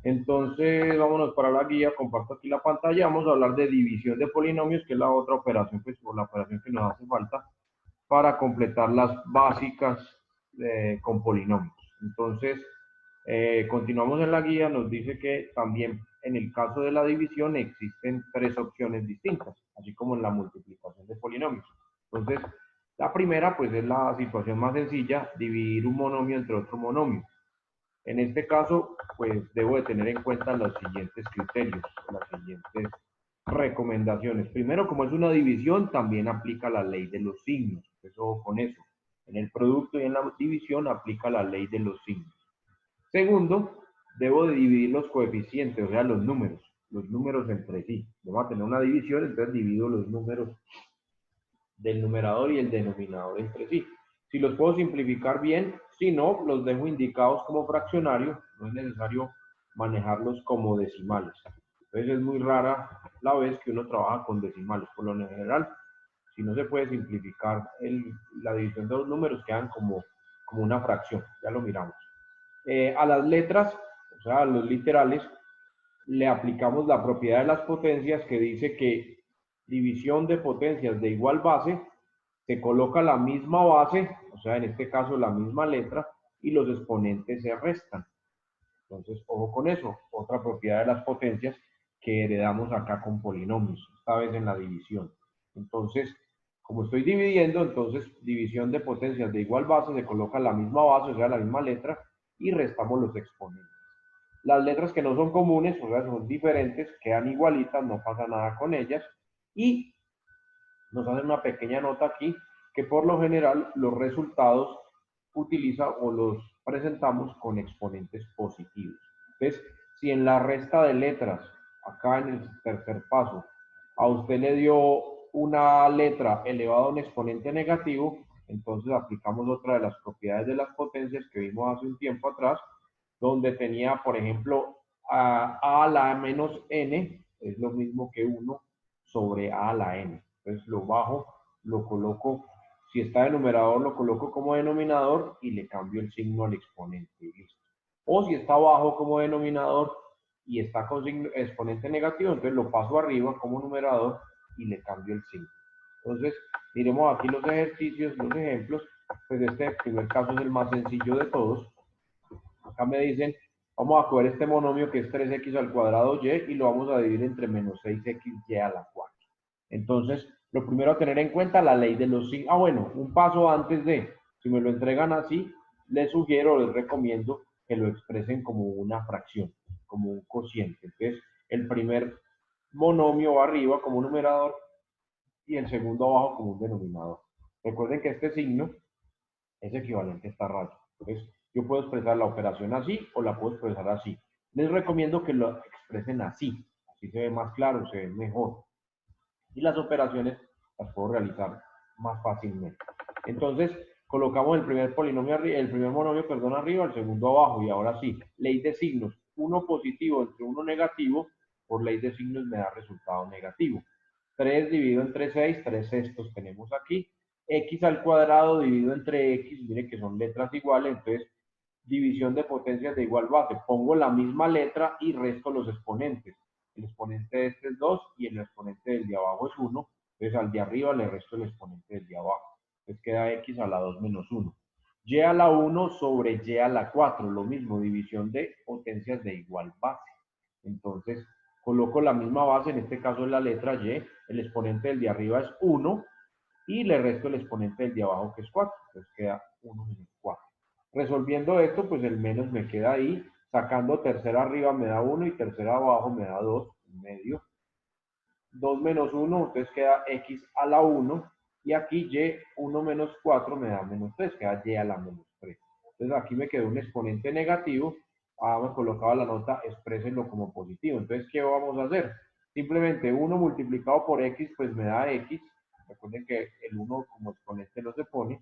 Entonces, vámonos para la guía, comparto aquí la pantalla, vamos a hablar de división de polinomios, que es la otra operación, pues, o la operación que nos hace falta para completar las básicas con polinomios. Entonces, continuamos en la guía, nos dice que también en el caso de la división existen tres opciones distintas, así como en la multiplicación de polinomios. Entonces, la primera, pues es la situación más sencilla, dividir un monomio entre otro monomio. En este caso, pues debo de tener en cuenta los siguientes criterios, las siguientes recomendaciones. Primero, como es una división, también aplica la ley de los signos. Eso con eso. En el producto y en la división aplica la ley de los signos. Segundo, debo de dividir los coeficientes, o sea, los números entre sí. Vamos a tener una división, entonces divido los números del numerador y el denominador entre sí. Si los puedo simplificar bien, si no, los dejo indicados como fraccionarios, no es necesario manejarlos como decimales. Entonces es muy rara la vez que uno trabaja con decimales. Por lo general, si no se puede simplificar la división de los números, quedan como una fracción, ya lo miramos. A las letras, o sea, a los literales, le aplicamos la propiedad de las potencias que dice que división de potencias de igual base, se coloca la misma base, o sea, en este caso la misma letra, y los exponentes se restan. Entonces, ojo con eso, otra propiedad de las potencias que heredamos acá con polinomios, esta vez en la división. Entonces, como estoy dividiendo, entonces división de potencias de igual base, se coloca la misma base, o sea, la misma letra, y restamos los exponentes. Las letras que no son comunes, o sea, son diferentes, quedan igualitas, no pasa nada con ellas. Y nos hacen una pequeña nota aquí, que por lo general los resultados utiliza o los presentamos con exponentes positivos. Entonces, si en la resta de letras, acá en el tercer paso, a usted le dio una letra elevada a un exponente negativo, entonces aplicamos otra de las propiedades de las potencias que vimos hace un tiempo atrás, donde tenía, por ejemplo, a la menos n es lo mismo que 1 sobre a la n. Entonces lo bajo, lo coloco, si está de numerador lo coloco como denominador y le cambio el signo al exponente y listo. O si está abajo como denominador y está con signo, exponente negativo, entonces lo paso arriba como numerador y le cambio el signo. Entonces, miremos aquí los ejercicios, los ejemplos. Pues este primer caso es el más sencillo de todos. Acá me dicen, vamos a coger este monomio que es 3x al cuadrado y y lo vamos a dividir entre menos 6xy a la 4. Entonces, lo primero a tener en cuenta, la ley de los signos. Ah, bueno, un paso antes de, si me lo entregan así, les sugiero, les recomiendo que lo expresen como una fracción, como un cociente. Entonces, el primer monomio va arriba como un numerador y el segundo abajo como un denominador. Recuerden que este signo es equivalente a esta raya. Entonces, yo puedo expresar la operación así o la puedo expresar así. Les recomiendo que lo expresen así. Así se ve más claro, se ve mejor. Y las operaciones las puedo realizar más fácilmente. Entonces, colocamos el primer polinomio arriba, el primer monomio, perdón, arriba, el segundo abajo. Y ahora sí, ley de signos. Uno positivo entre uno negativo, por ley de signos me da resultado negativo. 3 dividido entre 6, 3 sextos tenemos aquí. X al cuadrado dividido entre X, mire que son letras iguales, entonces división de potencias de igual base. Pongo la misma letra y resto los exponentes. El exponente de este es 2 y el exponente del de abajo es 1. Entonces al de arriba le resto el exponente del de abajo. Entonces queda X a la 2 menos 1. Y a la 1 sobre Y a la 4. Lo mismo, división de potencias de igual base. Entonces coloco la misma base, en este caso es la letra Y. El exponente del de arriba es 1 y le resto el exponente del de abajo que es 4. Entonces queda 1 menos 4. Resolviendo esto, pues el menos me queda ahí. Sacando tercera arriba me da 1 y tercera abajo me da 2 en medio. 2 menos 1, entonces queda x a la 1. Y aquí y 1 menos 4 me da menos 3, queda y a la menos 3. Entonces aquí me quedó un exponente negativo. Me colocaba la nota, exprésenlo como positivo. Entonces, ¿qué vamos a hacer? Simplemente 1 multiplicado por x, pues me da x. Recuerden que el 1 como exponente no se pone.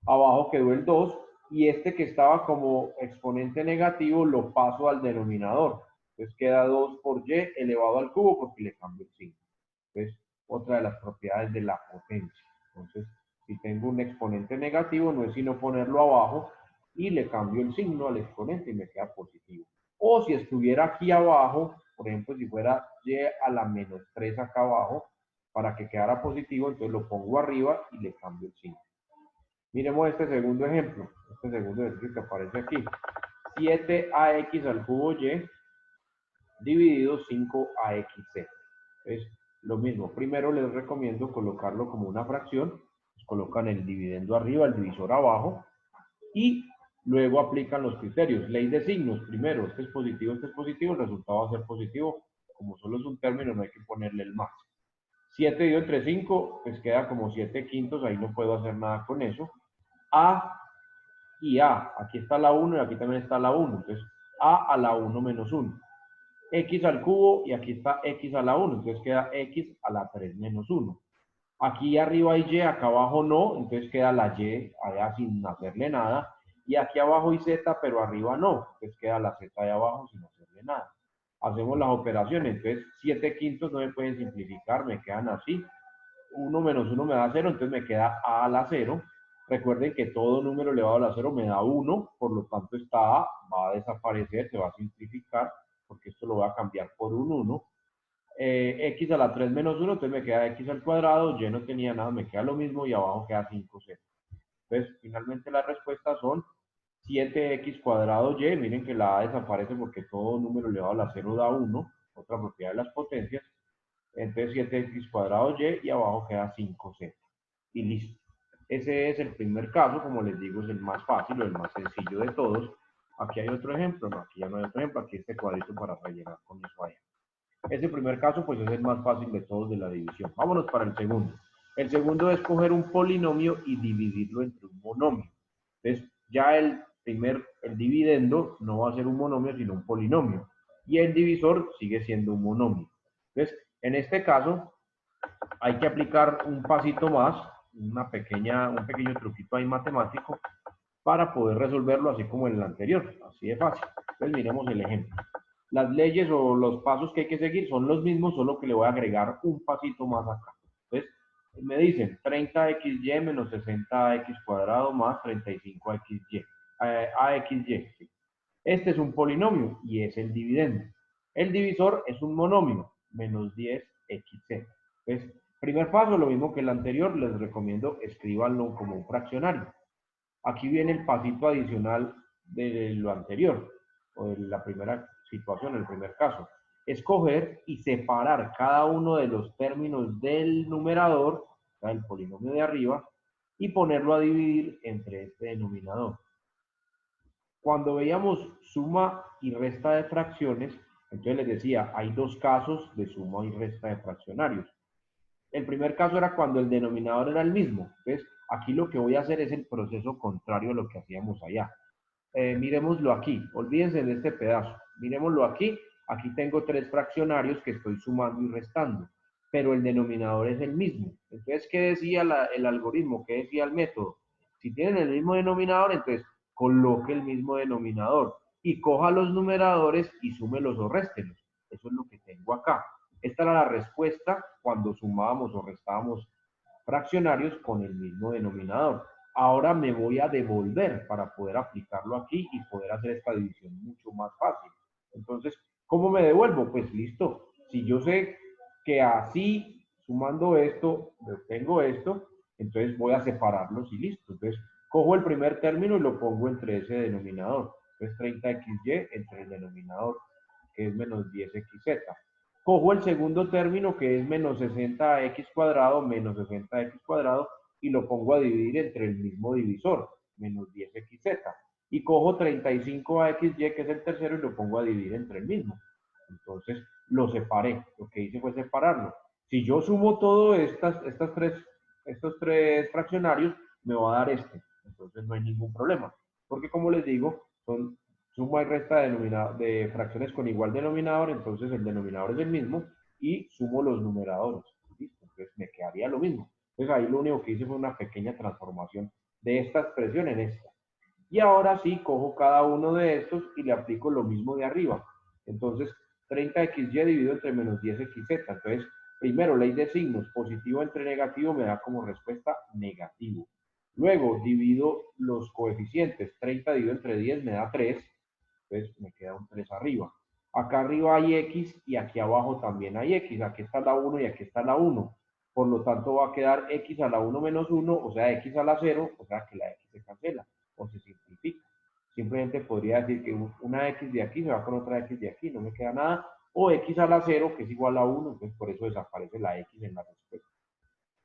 Abajo quedó el 2 y este que estaba como exponente negativo lo paso al denominador. Entonces queda 2 por y elevado al cubo porque le cambio el signo. Entonces, otra de las propiedades de la potencia. Entonces, si tengo un exponente negativo, no es sino ponerlo abajo y le cambio el signo al exponente y me queda positivo. O si estuviera aquí abajo, por ejemplo, si fuera y a la menos 3 acá abajo, para que quedara positivo, entonces lo pongo arriba y le cambio el signo. Miremos este segundo ejemplo, este segundo ejercicio que aparece aquí. 7ax al cubo y dividido 5axz. Entonces, lo mismo, primero les recomiendo colocarlo como una fracción, pues colocan el dividendo arriba, el divisor abajo, y luego aplican los criterios. Ley de signos, primero, este es positivo, el resultado va a ser positivo. Como solo es un término, no hay que ponerle el más. 7 dividido entre 5, pues queda como 7 quintos, ahí no puedo hacer nada con eso. A y A, aquí está la 1 y aquí también está la 1, entonces A a la 1 menos 1. X al cubo y aquí está X a la 1, entonces queda X a la 3 menos 1. Aquí arriba hay Y, acá abajo no, entonces queda la Y allá sin hacerle nada. Y aquí abajo hay Z, pero arriba no, entonces queda la Z de abajo sin hacerle nada. Hacemos las operaciones, entonces 7 quintos no me pueden simplificar, me quedan así. 1 menos 1 me da 0, entonces me queda A a la 0. Recuerden que todo número elevado a la 0 me da 1, por lo tanto esta A va a desaparecer, se va a simplificar, porque esto lo voy a cambiar por un 1. X a la 3 menos 1, entonces me queda X al cuadrado, Y no tenía nada, me queda lo mismo y abajo queda 5Z. Entonces, finalmente las respuestas son 7x cuadrado Y, miren que la A desaparece porque todo número elevado a la 0 da 1, otra propiedad de las potencias. Entonces 7x cuadrado Y y abajo queda 5Z. Y listo. Ese es el primer caso, como les digo, es el más fácil o el más sencillo de todos. Aquí hay otro ejemplo, no, aquí ya no hay otro ejemplo, aquí este cuadrito para rellenar con eso allá. Ese primer caso, pues es el más fácil de todos de la división. Vámonos para el segundo. El segundo es coger un polinomio y dividirlo entre un monomio. Entonces, ya el dividendo no va a ser un monomio, sino un polinomio. Y el divisor sigue siendo un monomio. Entonces, en este caso, hay que aplicar un pasito más, un pequeño truquito ahí matemático, para poder resolverlo así como en el anterior. Así de fácil. Entonces, miremos el ejemplo. Las leyes o los pasos que hay que seguir son los mismos, solo que le voy a agregar un pasito más acá. Entonces, me dicen 30xy menos 60x cuadrado más 35xy, axy. ¿Sí? Este es un polinomio y es el dividendo. El divisor es un monomio, menos 10xz. Entonces, primer paso, lo mismo que el anterior, les recomiendo escríbanlo como un fraccionario. Aquí viene el pasito adicional de lo anterior, o de la primera situación, el primer caso. Escoger y separar cada uno de los términos del numerador, o sea, el polinomio de arriba, y ponerlo a dividir entre este denominador. Cuando veíamos suma y resta de fracciones, entonces les decía, hay dos casos de suma y resta de fraccionarios. El primer caso era cuando el denominador era el mismo. Entonces, aquí lo que voy a hacer es el proceso contrario a lo que hacíamos allá. Miremoslo aquí, olvídense de este pedazo. Miremoslo aquí, aquí tengo tres fraccionarios que estoy sumando y restando, pero el denominador es el mismo. Entonces, ¿qué decía el algoritmo? ¿Qué decía el método? Si tienen el mismo denominador, entonces coloque el mismo denominador y coja los numeradores y súmelos o réstelos. Eso es lo que tengo acá. Esta era la respuesta cuando sumábamos o restábamos fraccionarios con el mismo denominador. Ahora me voy a devolver para poder aplicarlo aquí y poder hacer esta división mucho más fácil. Entonces, ¿cómo me devuelvo? Pues listo. Si yo sé que así, sumando esto, obtengo esto, entonces voy a separarlos y listo. Entonces, cojo el primer término y lo pongo entre ese denominador. Entonces, 30xy entre el denominador, que es menos 10xz. Cojo el segundo término, que es menos 60x cuadrado menos 60x cuadrado, y lo pongo a dividir entre el mismo divisor, menos 10xz. Y cojo 35axy, que es el tercero, y lo pongo a dividir entre el mismo. Entonces, lo separé. Lo que hice fue separarlo. Si yo sumo todos estos tres fraccionarios, me va a dar este. Entonces, no hay ningún problema. Porque, como les digo, son suma y resta de fracciones con igual denominador, entonces el denominador es el mismo y sumo los numeradores. ¿Listo? Entonces me quedaría lo mismo. Entonces ahí lo único que hice fue una pequeña transformación de esta expresión en esta. Y ahora sí, cojo cada uno de estos y le aplico lo mismo de arriba. Entonces, 30xy dividido entre menos 10xz. Entonces, primero, ley de signos, positivo entre negativo me da como respuesta negativo. Luego, divido los coeficientes, 30 dividido entre 10 me da 3. Entonces me queda un 3 arriba. Acá arriba hay X y aquí abajo también hay X. Aquí está la 1 y aquí está la 1. Por lo tanto va a quedar X a la 1 menos 1, o sea, X a la 0, o sea que la X se cancela o se simplifica. Simplemente podría decir que una X de aquí se va con otra X de aquí, no me queda nada. O X a la 0, que es igual a 1, entonces por eso desaparece la X en la respuesta.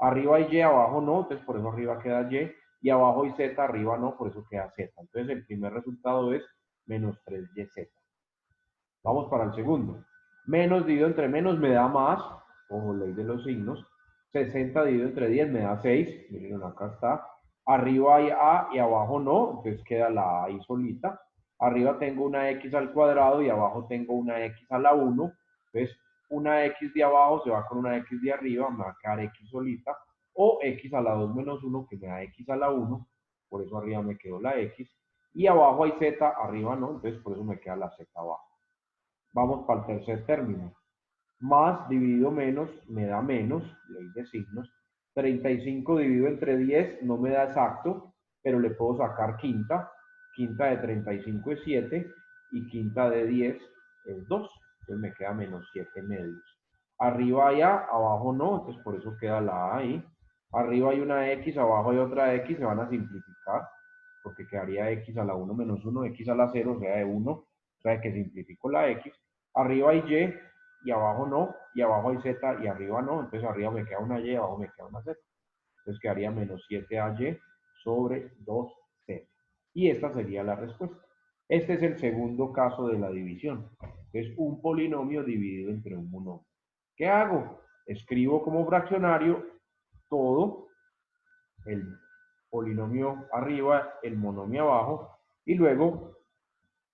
Arriba hay Y, abajo no, entonces por eso arriba queda Y, y abajo hay Z, arriba no, por eso queda Z. Entonces el primer resultado es menos 3YZ. Vamos para el segundo. Menos dividido entre menos me da más, ojo, ley de los signos. 60 dividido entre 10 me da 6, miren acá está. Arriba hay A y abajo no, entonces queda la A ahí solita. Arriba tengo una X al cuadrado y abajo tengo una X a la 1. Entonces una X de abajo se va con una X de arriba, me va a quedar X solita. O X a la 2 menos 1 que me da X a la 1, por eso arriba me quedó la X. Y abajo hay Z, arriba no, entonces por eso me queda la Z abajo. Vamos para el tercer término. Más dividido menos me da menos, ley de signos. 35 dividido entre 10 no me da exacto, pero le puedo sacar quinta. Quinta de 35 es 7 y quinta de 10 es 2. Entonces me queda menos 7 medios. Arriba hay A, abajo no, entonces por eso queda la A ahí. Arriba hay una X, abajo hay otra X, se van a simplificar, porque quedaría X a la 1 menos 1, X a la 0, o sea de 1, o sea que simplifico la X. Arriba hay Y abajo no, y abajo hay Z y arriba no, entonces arriba me queda una Y y abajo me queda una Z. Entonces quedaría menos 7AY sobre 2Z. Y esta sería la respuesta. Este es el segundo caso de la división. Es un polinomio dividido entre un monomio. ¿Qué hago? Escribo como fraccionario todo, el polinomio arriba, el monomio abajo, y luego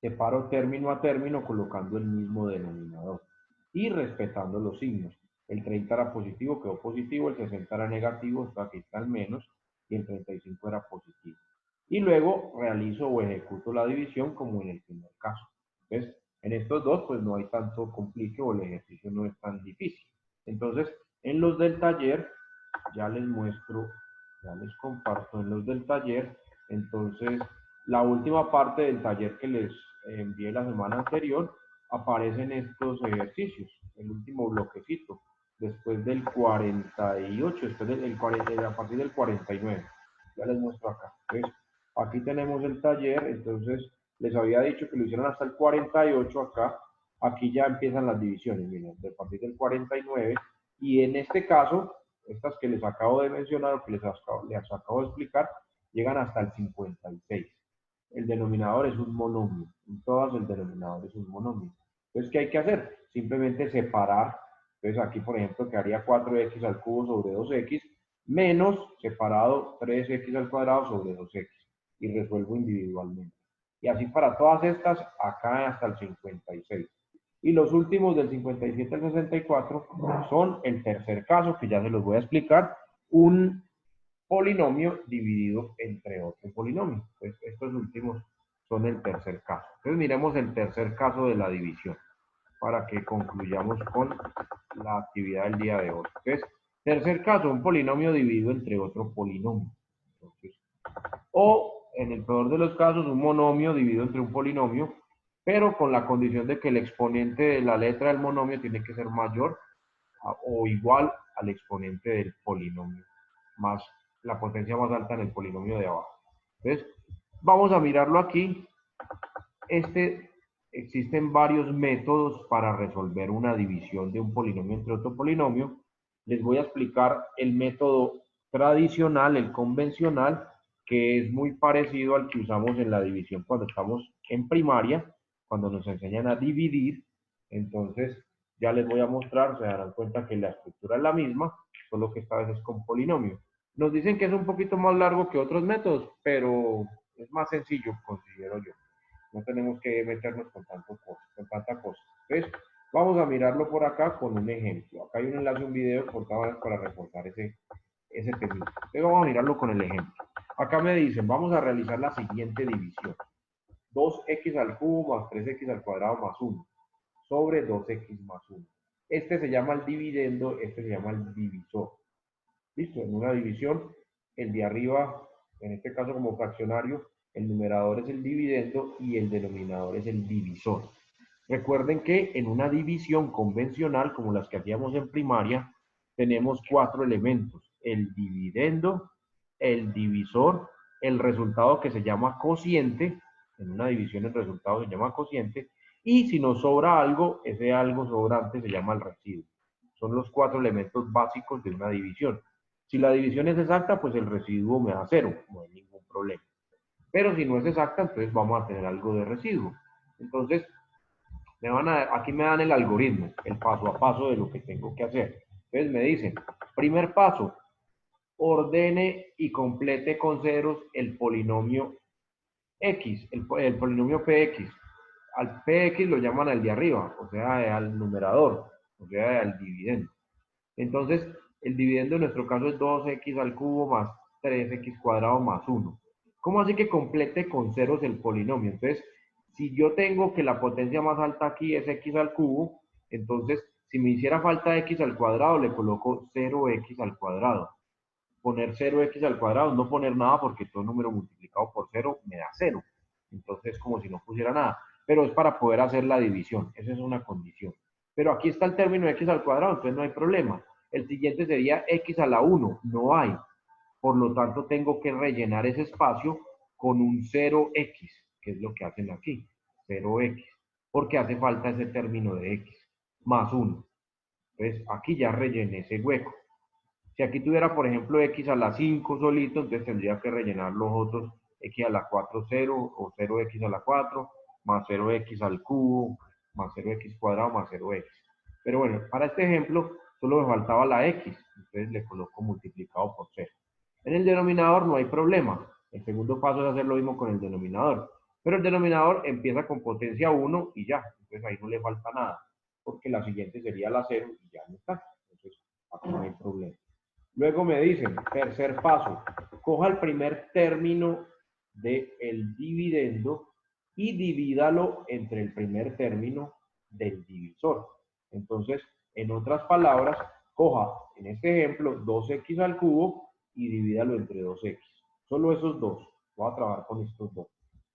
separo término a término colocando el mismo denominador y respetando los signos. El 30 era positivo, quedó positivo, el 60 era negativo, aquí está el menos, y el 35 era positivo. Y luego realizo o ejecuto la división como en el primer caso. Entonces, en estos dos, pues no hay tanto complique o el ejercicio no es tan difícil. Entonces, en los del taller, ya les muestro, ya les comparto en los del taller. Entonces, la última parte del taller que les envié la semana anterior, aparecen estos ejercicios, el último bloquecito, después del 48, después del 40, a partir del 49. Ya les muestro acá. Entonces, aquí tenemos el taller, entonces les había dicho que lo hicieron hasta el 48 acá. Aquí ya empiezan las divisiones, miren, a partir del 49. Y en este caso, estas que les acabo de mencionar o que les acabo de explicar, llegan hasta el 56. El denominador es un monomio. En todas el denominador es un monomio. Entonces, ¿qué hay que hacer? Simplemente separar. Entonces, aquí, por ejemplo, quedaría 4x al cubo sobre 2x menos separado 3x al cuadrado sobre 2x. Y resuelvo individualmente. Y así para todas estas, acá hasta el 56. Y los últimos del 57 al 64 son el tercer caso, que ya se los voy a explicar, un polinomio dividido entre otro polinomio. Pues estos últimos son el tercer caso. Entonces miremos el tercer caso de la división para que concluyamos con la actividad del día de hoy. Entonces, tercer caso, un polinomio dividido entre otro polinomio. Entonces, o en el peor de los casos, un monomio dividido entre un polinomio, pero con la condición de que el exponente de la letra del monomio tiene que ser mayor o igual al exponente del polinomio, más la potencia más alta en el polinomio de abajo. Entonces, vamos a mirarlo aquí. Existen varios métodos para resolver una división de un polinomio entre otro polinomio. Les voy a explicar el método tradicional, el convencional, que es muy parecido al que usamos en la división cuando estamos en primaria, cuando nos enseñan a dividir. Entonces, ya les voy a mostrar, se darán cuenta que la estructura es la misma, solo que esta vez es con polinomio. Nos dicen que es un poquito más largo que otros métodos, pero es más sencillo, considero yo. No tenemos que meternos con tanta cosa. Entonces, vamos a mirarlo por acá con un ejemplo. Acá hay un enlace, un video cortado para reforzar ese tema. Entonces, vamos a mirarlo con el ejemplo. Acá me dicen, vamos a realizar la siguiente división. 2x al cubo más 3x al cuadrado más 1 sobre 2x más 1. Este se llama el dividendo, este se llama el divisor. ¿Listo? En una división, el de arriba, en este caso como fraccionario, el numerador es el dividendo y el denominador es el divisor. Recuerden que en una división convencional, como las que hacíamos en primaria, tenemos 4 elementos: el dividendo, el divisor, el resultado que se llama cociente. En una división el resultado se llama cociente, y si nos sobra algo, ese algo sobrante se llama el residuo. Son los 4 elementos básicos de una división. Si la división es exacta, pues el residuo me da 0, no hay ningún problema. Pero si no es exacta, entonces vamos a tener algo de residuo. Entonces, aquí me dan el algoritmo, el paso a paso de lo que tengo que hacer. Entonces me dicen, primer paso, ordene y complete con ceros el polinomio X, el polinomio PX. Al PX lo llaman al de arriba, o sea, al numerador, o sea, al dividendo. Entonces, el dividendo en nuestro caso es 2x al cubo más 3x cuadrado más 1. ¿Cómo así que complete con ceros el polinomio? Entonces, si yo tengo que la potencia más alta aquí es x al cubo, entonces, si me hiciera falta x al cuadrado, le coloco 0x al cuadrado. Poner 0x al cuadrado, no poner nada porque todo número multiplicado por 0 me da 0. Entonces, como si no pusiera nada. Pero es para poder hacer la división. Esa es una condición. Pero aquí está el término x al cuadrado, entonces no hay problema. El siguiente sería x a la 1. No hay. Por lo tanto, tengo que rellenar ese espacio con un 0x, que es lo que hacen aquí. 0x. Porque hace falta ese término de x. Más 1. Entonces, aquí ya rellené ese hueco. Si aquí tuviera, por ejemplo, x a la 5 solito, entonces tendría que rellenar los otros x a la 4, 0, o 0x a la 4, más 0x al cubo, más 0x cuadrado, más 0x. Pero bueno, para este ejemplo, solo me faltaba la x, entonces le coloco multiplicado por 0. En el denominador no hay problema. El segundo paso es hacer lo mismo con el denominador. Pero el denominador empieza con potencia 1 y ya, entonces ahí no le falta nada, porque la siguiente sería la 0 y ya no está. Entonces, aquí no hay problema. Luego me dicen, tercer paso, coja el primer término del dividendo y divídalo entre el primer término del divisor. Entonces, en otras palabras, coja, en este ejemplo, 2x al cubo y divídalo entre 2x. Solo esos dos. Voy a trabajar con estos dos.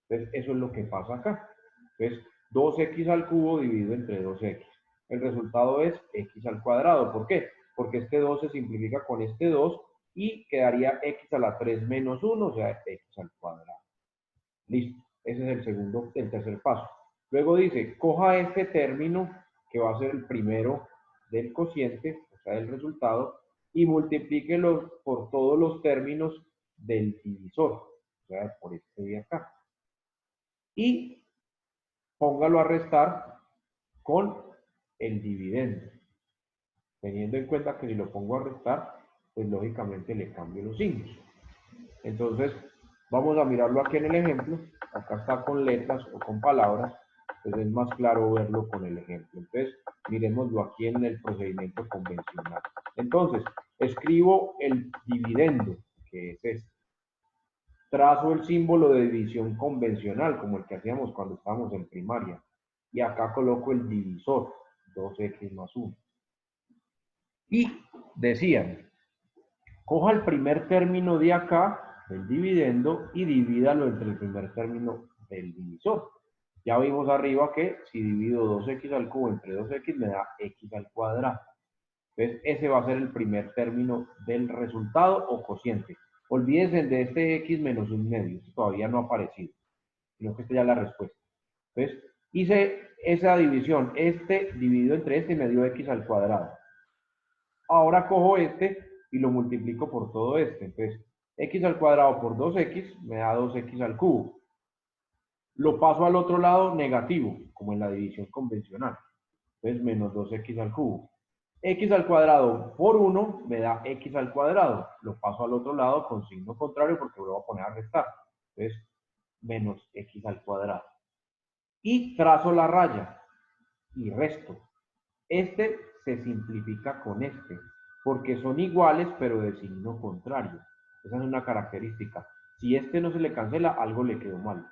Entonces, eso es lo que pasa acá. Entonces, 2x al cubo dividido entre 2x. El resultado es x al cuadrado. ¿Por qué? Porque este 2 se simplifica con este 2 y quedaría x a la 3 menos 1, o sea, x al cuadrado. Listo. Ese es el tercer paso. Luego dice, coja este término, que va a ser el primero del cociente, o sea, del resultado, y multiplíquelo por todos los términos del divisor, o sea, por este de acá. Y póngalo a restar con el dividendo. Teniendo en cuenta que si lo pongo a restar, pues lógicamente le cambio los signos. Entonces, vamos a mirarlo aquí en el ejemplo. Acá está con letras o con palabras, pues es más claro verlo con el ejemplo. Entonces, miremoslo aquí en el procedimiento convencional. Entonces, escribo el dividendo, que es este. Trazo el símbolo de división convencional, como el que hacíamos cuando estábamos en primaria. Y acá coloco el divisor, 2x más 1. Y decían, coja el primer término de acá, el dividendo, y divídalo entre el primer término del divisor. Ya vimos arriba que si divido 2x al cubo entre 2x me da x al cuadrado. Entonces ese va a ser el primer término del resultado o cociente. Olvídense de este x menos un medio, esto todavía no ha aparecido, sino que esta ya es la respuesta. Entonces hice esa división, este dividido entre este me dio x al cuadrado. Ahora cojo este y lo multiplico por todo este. Entonces, x al cuadrado por 2x me da 2x al cubo. Lo paso al otro lado negativo, como en la división convencional. Entonces, menos 2x al cubo. X al cuadrado por 1 me da x al cuadrado. Lo paso al otro lado con signo contrario porque lo voy a poner a restar. Entonces, menos x al cuadrado. Y trazo la raya y resto. Este se simplifica con este, porque son iguales pero de signo contrario. Esa es una característica. Si este no se le cancela, algo le quedó mal.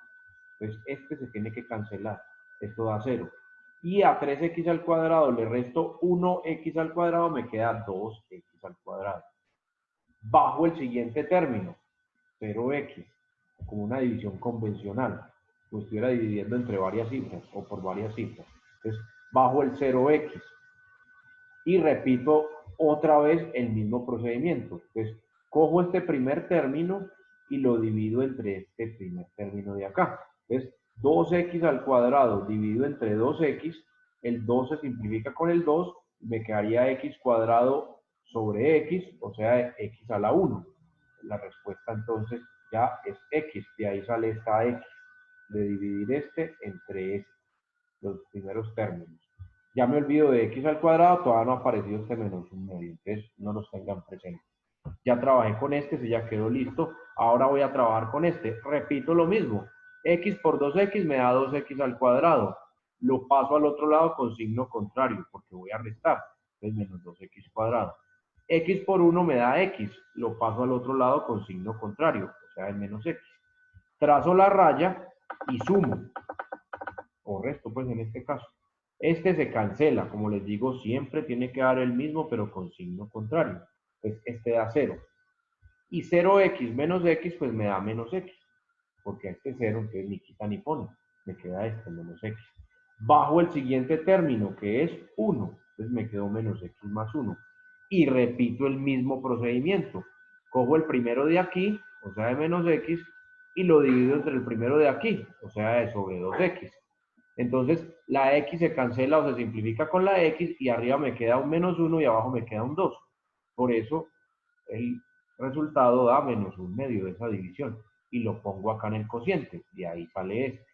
Entonces este se tiene que cancelar. Esto da 0. Y a 3x al cuadrado le resto 1x al cuadrado, me queda 2x al cuadrado. Bajo el siguiente término, 0x. como una división convencional, como estuviera dividiendo entre varias cifras o por varias cifras. Entonces, bajo el 0x y repito otra vez el mismo procedimiento. Entonces, cojo este primer término y lo divido entre este primer término de acá. Entonces, 2x al cuadrado dividido entre 2x, el 2 se simplifica con el 2, me quedaría x cuadrado sobre x, o sea, x a la 1. La respuesta entonces ya es x, de ahí sale esta x, de dividir este entre este, los primeros términos. Ya me olvido de x al cuadrado, todavía no ha aparecido este menos un medio, entonces no los tengan presentes. Ya trabajé con este, se ya quedó listo. Ahora voy a trabajar con este. Repito lo mismo. X por 2x me da 2x al cuadrado. Lo paso al otro lado con signo contrario, porque voy a restar. Entonces menos 2x cuadrado. X por 1 me da x. Lo paso al otro lado con signo contrario, o sea, el menos x. Trazo la raya y sumo. O resto, pues en este caso. Este se cancela, como les digo, siempre tiene que dar el mismo, pero con signo contrario. Pues este da 0. Y 0x menos x, pues me da menos x. Porque a este 0, entonces ni quita ni pone. Me queda este menos x. Bajo el siguiente término, que es 1. Entonces me quedó menos x más 1. Y repito el mismo procedimiento. Cojo el primero de aquí, o sea, de menos x, y lo divido entre el primero de aquí, o sea, de sobre 2x. Entonces, la x se cancela o se simplifica con la x y arriba me queda un menos 1 y abajo me queda un 2. Por eso, el resultado da menos un medio de esa división. Y lo pongo acá en el cociente. De ahí sale este.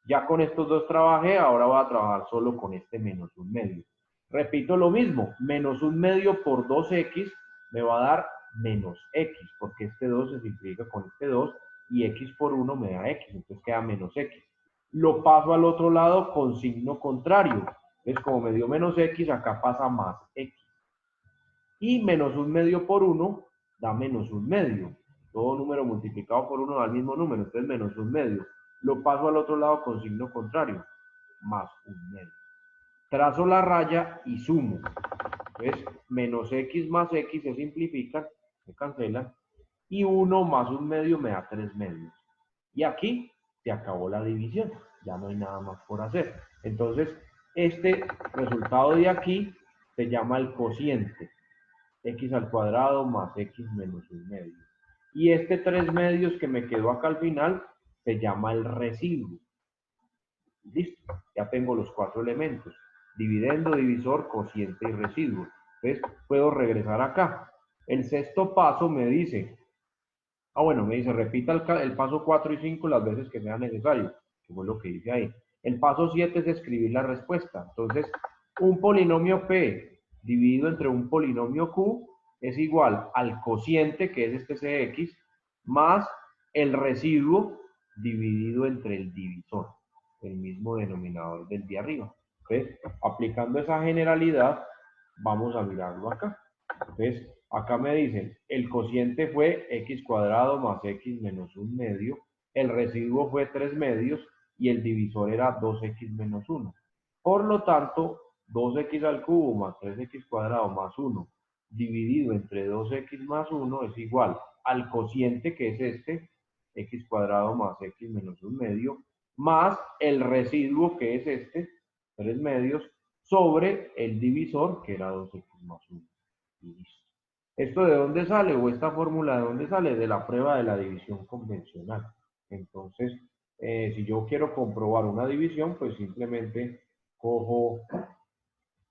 Ya con estos dos trabajé, ahora voy a trabajar solo con este menos un medio. Repito lo mismo, menos un medio por 2x me va a dar menos x, porque este 2 se simplifica con este 2 y x por 1 me da x, entonces queda menos x. Lo paso al otro lado con signo contrario. Entonces, como me dio menos x, acá pasa más x. Y menos un medio por 1 da menos un medio. Todo número multiplicado por 1 da el mismo número, entonces menos un medio. Lo paso al otro lado con signo contrario, más un medio. Trazo la raya y sumo. Entonces, menos x más x se simplifican, se cancelan, y 1 más un medio me da 3 medios. Y aquí se acabó la división, ya no hay nada más por hacer. Entonces, este resultado de aquí se llama el cociente, x al cuadrado más x menos un medio. Y este 3 medios que me quedó acá al final se llama el residuo. Listo, ya tengo los 4 elementos: dividendo, divisor, cociente y residuo. Entonces, puedo regresar acá. El sexto paso me dice, bueno, me dice, repita el paso 4 y 5 las veces que sea necesario, que fue lo que dice ahí. El paso 7 es escribir la respuesta. Entonces, un polinomio P dividido entre un polinomio Q es igual al cociente, que es este Cx, más el residuo dividido entre el divisor, el mismo denominador del de arriba. Entonces, aplicando esa generalidad, vamos a mirarlo acá. Entonces, acá me dicen, el cociente fue x cuadrado más x menos un medio, el residuo fue 3 medios y el divisor era 2x menos 1. Por lo tanto, 2x al cubo más 3x cuadrado más 1 dividido entre 2x más 1 es igual al cociente, que es este, x cuadrado más x menos un medio, más el residuo, que es este, 3 medios, sobre el divisor, que era 2x más 1. Y listo. ¿Esto de dónde sale? ¿O esta fórmula de dónde sale? De la prueba de la división convencional. Entonces, si yo quiero comprobar una división, pues simplemente cojo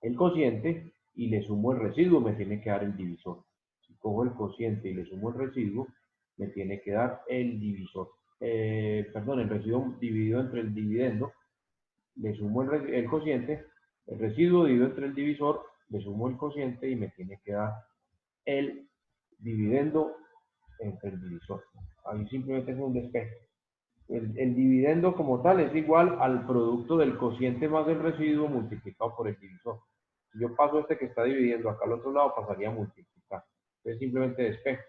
el cociente y le sumo el residuo, me tiene que dar el divisor. Si cojo el cociente y le sumo el residuo, me tiene que dar el divisor. Perdón, el residuo dividido entre el dividendo, le sumo el cociente, el residuo dividido entre el divisor, le sumo el cociente y me tiene que dar el dividendo entre el divisor. Ahí simplemente es un despeje. El dividendo como tal es igual al producto del cociente más el residuo multiplicado por el divisor. Si yo paso este que está dividiendo acá al otro lado, pasaría a multiplicar. Entonces simplemente despejo.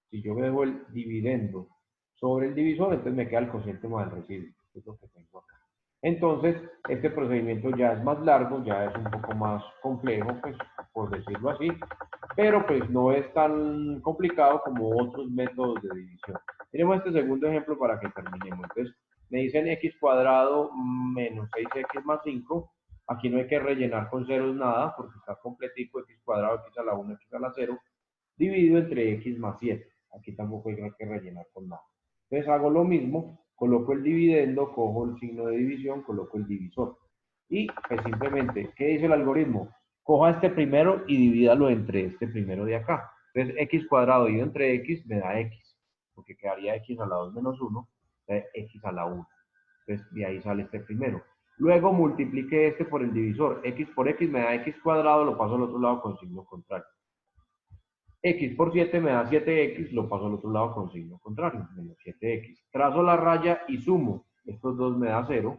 Si yo dejo el dividendo sobre el divisor, entonces me queda el cociente más el residuo. Eso es lo que tengo acá. Entonces, este procedimiento ya es más largo, ya es un poco más complejo, pues, por decirlo así, pero pues no es tan complicado como otros métodos de división. Tenemos este segundo ejemplo para que terminemos. Entonces, me dicen x cuadrado menos 6x más 5. Aquí no hay que rellenar con ceros nada, porque está completico, x cuadrado, x a la 1, x a la 0, dividido entre x más 7. Aquí tampoco hay que rellenar con nada. Entonces hago lo mismo, coloco el dividendo, cojo el signo de división, coloco el divisor. Y pues simplemente, ¿qué dice el algoritmo? Coja este primero y divídalo entre este primero de acá. Entonces x cuadrado dividido entre x me da x, porque quedaría x a la 2 menos 1, x a la 1. Entonces de ahí sale este primero. Luego multiplique este por el divisor. X por x me da x cuadrado, lo paso al otro lado con signo contrario. X por 7 me da 7x, lo paso al otro lado con signo contrario, menos 7x. Trazo la raya y sumo. Estos dos me da 0.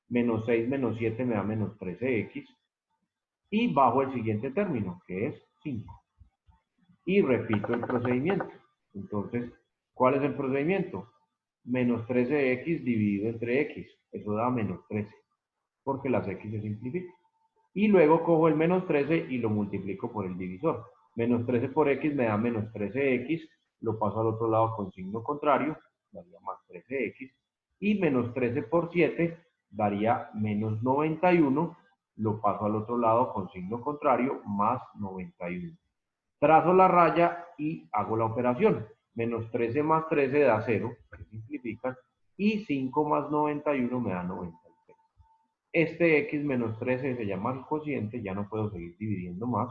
Menos 6 menos 7 me da menos 13x. Y bajo el siguiente término, que es 5. Y repito el procedimiento. Entonces, ¿cuál es el procedimiento? Menos 13x dividido entre x. Eso da menos 13, porque las x se simplifican. Y luego cojo el menos 13 y lo multiplico por el divisor. Menos 13 por x me da menos 13x, lo paso al otro lado con signo contrario, daría más 13x. Y menos 13 por 7 daría menos 91, lo paso al otro lado con signo contrario, más 91. Trazo la raya y hago la operación. Menos 13 más 13 da 0, que simplifica, y 5 más 91 me da 96. Este x menos 13 se llama el cociente, ya no puedo seguir dividiendo más,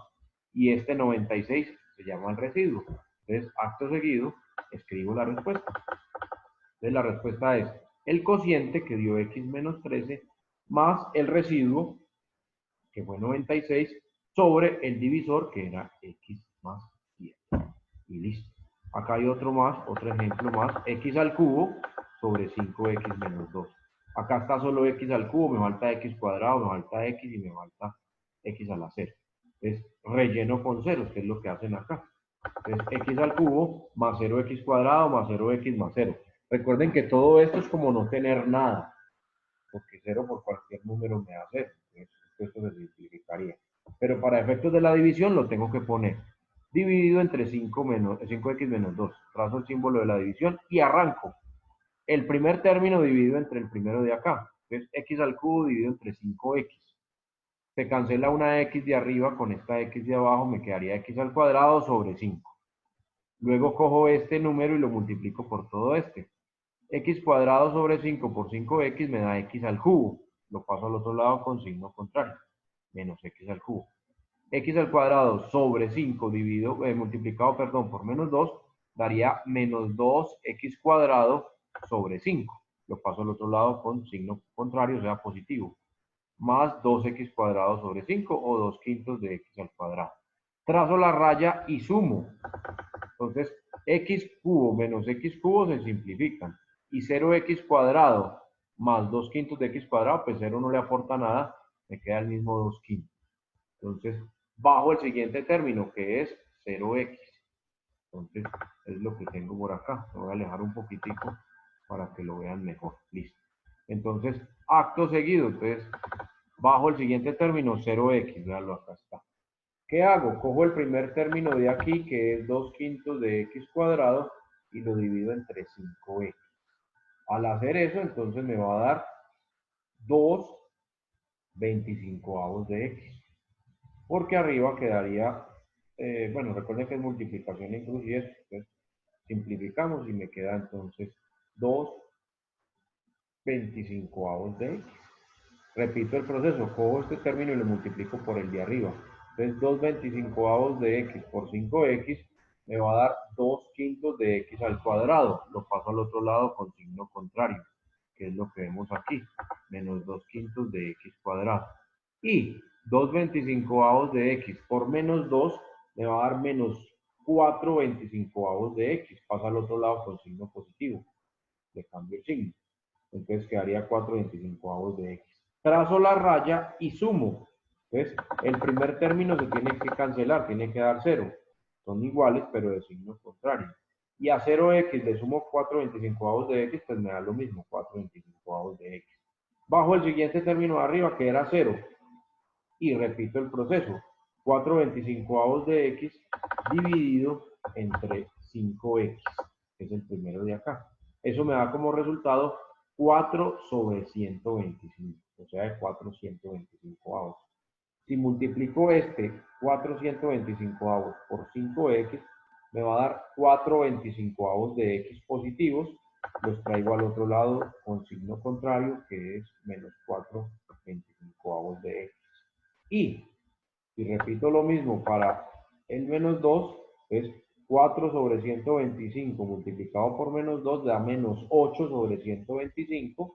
y este 96 se llama el residuo. Entonces, acto seguido, escribo la respuesta. Entonces, la respuesta es el cociente, que dio x menos 13, más el residuo, que fue 96, sobre el divisor, que era x más 7. Y listo. Acá hay otro más, otro ejemplo más, x al cubo sobre 5x menos 2. Acá está solo x al cubo, me falta x cuadrado, me falta x y me falta x a la 0. Entonces, relleno con ceros, que es lo que hacen acá. Entonces, x al cubo más 0x cuadrado más 0x más 0. Recuerden que todo esto es como no tener nada, porque 0 por cualquier número me da 0. Entonces, esto se simplificaría. Pero para efectos de la división lo tengo que poner dividido entre 5x menos 2. Trazo el símbolo de la división y arranco. El primer término dividido entre el primero de acá. Entonces, x al cubo dividido entre 5x. Se cancela una x de arriba con esta x de abajo, me quedaría x al cuadrado sobre 5. Luego cojo este número y lo multiplico por todo este. X cuadrado sobre 5 por 5x me da x al cubo. Lo paso al otro lado con signo contrario. Menos x al cubo. X al cuadrado sobre 5 multiplicado por menos 2 daría menos 2x cuadrado sobre 5. Lo paso al otro lado con signo contrario, o sea, positivo. Más 2x cuadrado sobre 5 o 2 quintos de x al cuadrado. Trazo la raya y sumo. Entonces, x cubo menos x cubo se simplifican. Y 0x cuadrado más 2 quintos de x cuadrado, pues 0 no le aporta nada, me queda el mismo 2 quintos. Entonces, bajo el siguiente término, que es 0x. Entonces, es lo que tengo por acá. Me voy a alejar un poquitico para que lo vean mejor. Listo. Entonces, acto seguido. Entonces, bajo el siguiente término, 0x. Veanlo, acá está. ¿Qué hago? Cojo el primer término de aquí, que es 2 quintos de x cuadrado, y lo divido entre 5x. Al hacer eso, entonces me va a dar 2 25avos de x. Porque arriba quedaría, bueno, recuerden que es multiplicación inclusive, entonces simplificamos y me queda entonces 2 25avos de x. Repito el proceso, cojo este término y lo multiplico por el de arriba. Entonces 2 25avos de x por 5x me va a dar 2 quintos de x al cuadrado. Lo paso al otro lado con signo contrario, que es lo que vemos aquí, menos 2 quintos de x cuadrado. Y 2 25avos de x por menos 2 me va a dar menos 4 25avos de x. Pasa al otro lado con signo positivo. Le cambio el signo. Entonces quedaría 4 25avos de x. Trazo la raya y sumo. Entonces, el primer término se tiene que cancelar, tiene que dar 0. Son iguales, pero de signo contrario. Y a 0x le sumo 4 25avos de x, pues me da lo mismo, 4 25avos de x. Bajo el siguiente término de arriba, que era 0. Y repito el proceso. 4 25avos de x dividido entre 5x. que es el primero de acá. Eso me da como resultado 4 sobre 125, o sea, de 425 avos. Si multiplico este 425 avos por 5x, me va a dar 425 avos de x positivos. Los traigo al otro lado con signo contrario, que es menos 425 avos de x. Y si repito lo mismo para el menos 2, es 4 sobre 125 multiplicado por menos 2 da menos 8 sobre 125.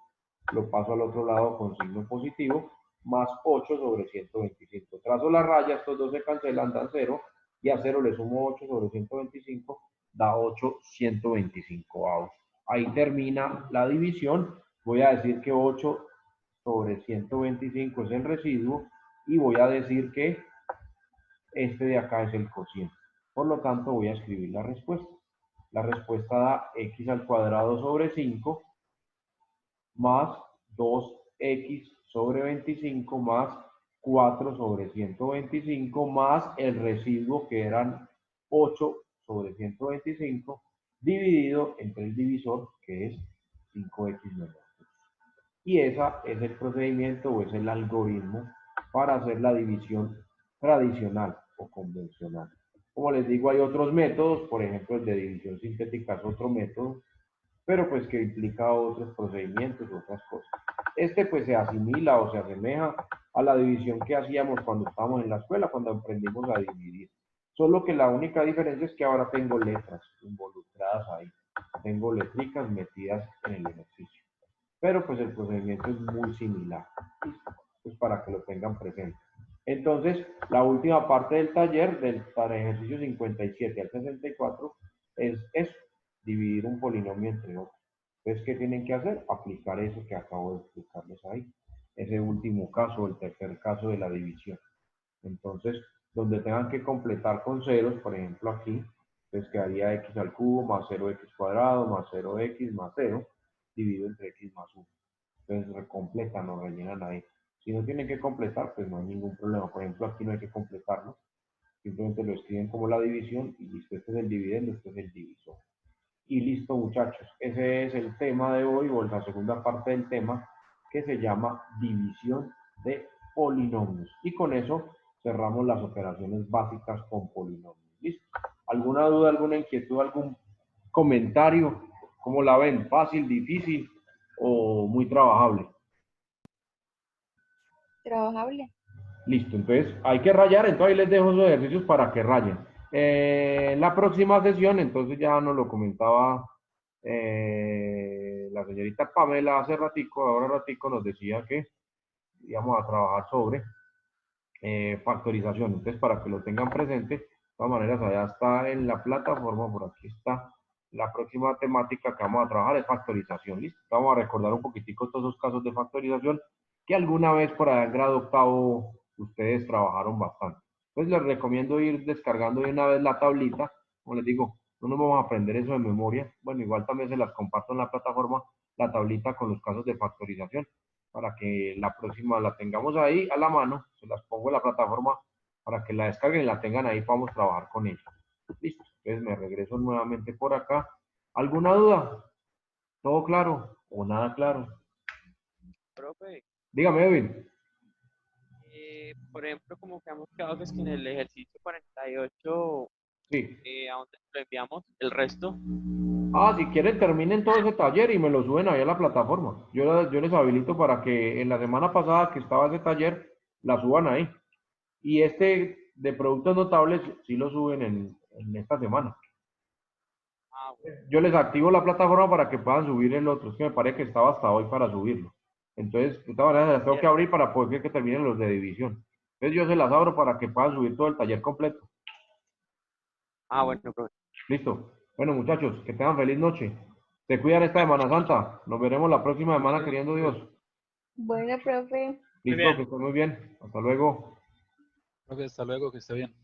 Lo paso al otro lado con signo positivo, más 8 sobre 125. Trazo la raya, estos dos se cancelan, dan 0, y a 0 le sumo 8 sobre 125, da 8 125 avos. Ahí termina la división. Voy a decir que 8 sobre 125 es el residuo, y voy a decir que este de acá es el cociente. Por lo tanto, voy a escribir la respuesta. La respuesta da x al cuadrado sobre 5 más 2x sobre 25 más 4 sobre 125 más el residuo, que eran 8 sobre 125, dividido entre el divisor, que es 5x menos 2. Y ese es el procedimiento o es el algoritmo para hacer la división tradicional o convencional. Como les digo, hay otros métodos, por ejemplo, el de división sintética es otro método, pero pues que implica otros procedimientos, otras cosas. Este pues se asimila o se asemeja a la división que hacíamos cuando estábamos en la escuela, cuando aprendimos a dividir. Solo que la única diferencia es que ahora tengo letras involucradas ahí. Tengo letricas metidas en el ejercicio. Pero pues el procedimiento es muy similar. Pues para que lo tengan presente. Entonces, la última parte del taller, para ejercicio 57 al 64, es eso, dividir un polinomio entre otros. Entonces, ¿qué tienen que hacer? Aplicar eso que acabo de explicarles ahí. Ese último caso, el tercer caso de la división. Entonces, donde tengan que completar con ceros, por ejemplo aquí, pues quedaría x al cubo más 0x cuadrado más 0x más 0, dividido entre x más 1. Entonces recompletan o rellenan ahí. Si no tienen que completar, pues no hay ningún problema. Por ejemplo, aquí no hay que completarlo. Simplemente lo escriben como la división y listo. Este es el dividendo, este es el divisor. Y listo, muchachos. Ese es el tema de hoy, o la segunda parte del tema, que se llama división de polinomios. Y con eso cerramos las operaciones básicas con polinomios. ¿Listo? ¿Alguna duda, alguna inquietud, algún comentario? ¿Cómo la ven? ¿Fácil, difícil o muy trabajable? Trabajable. Listo, entonces hay que rayar, entonces ahí les dejo esos ejercicios para que rayen. La próxima sesión, entonces ya nos lo comentaba la señorita Pamela hace ratico, ahora ratico nos decía que íbamos a trabajar sobre factorización. Entonces, para que lo tengan presente, de todas maneras, allá está en la plataforma, por aquí está. La próxima temática que vamos a trabajar es factorización. ¿Listo? Vamos a recordar un poquitico todos esos casos de factorización que alguna vez por allá en grado octavo ustedes trabajaron bastante. Entonces, les recomiendo ir descargando de una vez la tablita. Como les digo, no nos vamos a aprender eso de memoria. Bueno, igual también se las comparto en la plataforma, la tablita con los casos de factorización, para que la próxima la tengamos ahí a la mano. Se las pongo en la plataforma para que la descarguen y la tengan ahí, podamos trabajar con ella. Listo. Entonces me regreso nuevamente por acá. ¿Alguna duda? ¿Todo claro o nada claro? Profe, Dígame, Edwin. por ejemplo, como que hemos quedado que es que en el ejercicio 48, Sí. ¿a dónde lo enviamos? El resto. Ah, si quieren terminen todo ese taller y me lo suben ahí a la plataforma. Yo les habilito para que en la semana pasada que estaba ese taller, la suban ahí. Y este de productos notables sí lo suben en esta semana. Ah, bueno. Yo les activo la plataforma para que puedan subir el otro. Es que me parece que estaba hasta hoy para subirlo. Entonces, de todas maneras, las tengo que abrir para poder que terminen los de división. Entonces, yo se las abro para que puedan subir todo el taller completo. Ah, bueno, profe. Listo. Bueno, muchachos, que tengan feliz noche. Se cuidan esta Semana Santa. Nos veremos la próxima semana, queriendo Dios. Bueno, profe. Listo, que estén muy bien. Hasta luego. Profe, hasta luego, que esté bien.